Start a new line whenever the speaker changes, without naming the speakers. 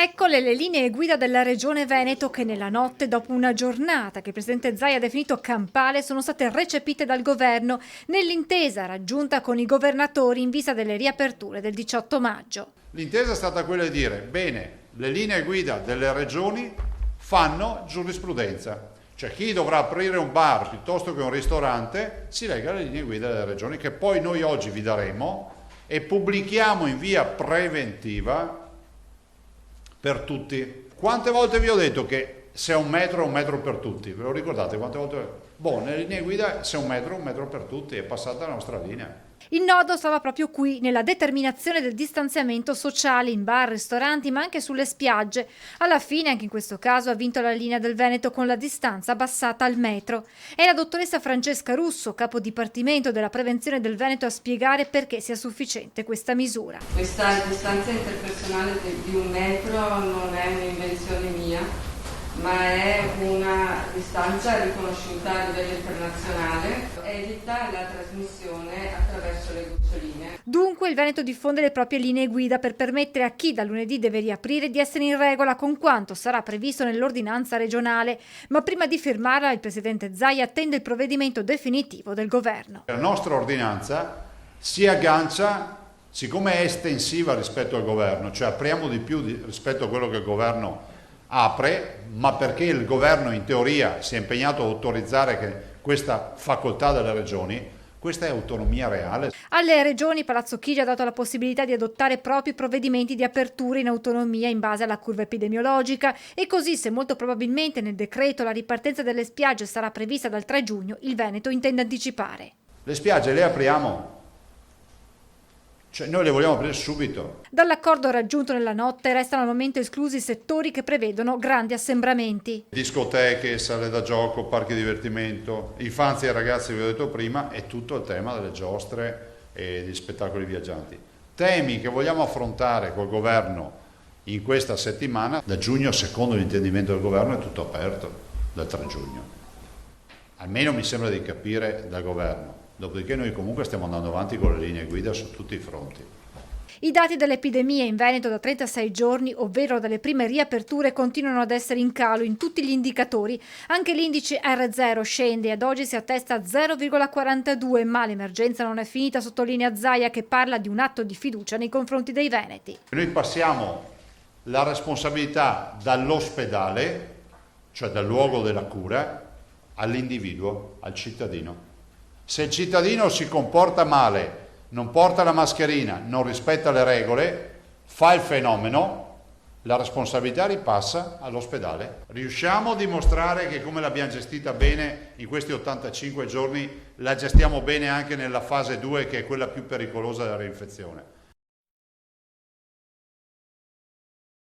Eccole le linee guida della Regione Veneto che nella notte, dopo una giornata che il Presidente Zaia ha definito campale, sono state recepite dal Governo nell'intesa raggiunta con i governatori in vista delle riaperture del 18 maggio.
L'intesa è stata quella di dire, bene, le linee guida delle regioni fanno giurisprudenza. Cioè chi dovrà aprire un bar piuttosto che un ristorante si lega alle linee guida delle regioni che poi noi oggi vi daremo e pubblichiamo in via preventiva per tutti. Quante volte vi ho detto che se è un metro per tutti? Ve lo ricordate quante volte? Nelle linee guida se è un metro per tutti, è passata la nostra linea.
Il nodo stava proprio qui, nella determinazione del distanziamento sociale in bar, ristoranti, ma anche sulle spiagge. Alla fine, anche in questo caso, ha vinto la linea del Veneto con la distanza abbassata al metro. È la dottoressa Francesca Russo, capo dipartimento della prevenzione del Veneto, a spiegare perché sia sufficiente questa misura.
Questa distanza interpersonale di un metro non è un'invenzione mia, ma è una distanza riconosciuta a livello internazionale, evita la trasmissione attraverso le goccioline.
Dunque il Veneto diffonde le proprie linee guida per permettere a chi da lunedì deve riaprire di essere in regola con quanto sarà previsto nell'ordinanza regionale, ma prima di firmarla il Presidente Zaia attende il provvedimento definitivo del Governo.
La nostra ordinanza si aggancia, siccome è estensiva rispetto al Governo, cioè apriamo di più rispetto a quello che il Governo apre, ma perché il governo in teoria si è impegnato a autorizzare questa facoltà delle regioni, questa è autonomia reale.
Alle regioni Palazzo Chigi ha dato la possibilità di adottare propri provvedimenti di apertura in autonomia in base alla curva epidemiologica e così, se molto probabilmente nel decreto la ripartenza delle spiagge sarà prevista dal 3 giugno, il Veneto intende anticipare.
Le spiagge le apriamo. Cioè noi le vogliamo aprire subito.
Dall'accordo raggiunto nella notte restano al momento esclusi settori che prevedono grandi assembramenti.
Discoteche, sale da gioco, parchi di divertimento, infanzia e ragazzi, vi ho detto prima, e tutto il tema delle giostre e degli spettacoli viaggianti. Temi che vogliamo affrontare col governo in questa settimana. Da giugno, secondo l'intendimento del governo, è tutto aperto, dal 3 giugno. Almeno mi sembra di capire dal governo. Dopodiché noi comunque stiamo andando avanti con le linee guida su tutti i fronti.
I dati dell'epidemia in Veneto da 36 giorni, ovvero dalle prime riaperture, continuano ad essere in calo in tutti gli indicatori. Anche l'indice R0 scende e ad oggi si attesta a 0,42, ma l'emergenza non è finita, sottolinea Zaia, che parla di un atto di fiducia nei confronti dei veneti.
Noi passiamo la responsabilità dall'ospedale, cioè dal luogo della cura, all'individuo, al cittadino. Se il cittadino si comporta male, non porta la mascherina, non rispetta le regole, fa il fenomeno, la responsabilità ripassa all'ospedale. Riusciamo a dimostrare che come l'abbiamo gestita bene in questi 85 giorni, la gestiamo bene anche nella fase 2, che è quella più pericolosa della reinfezione.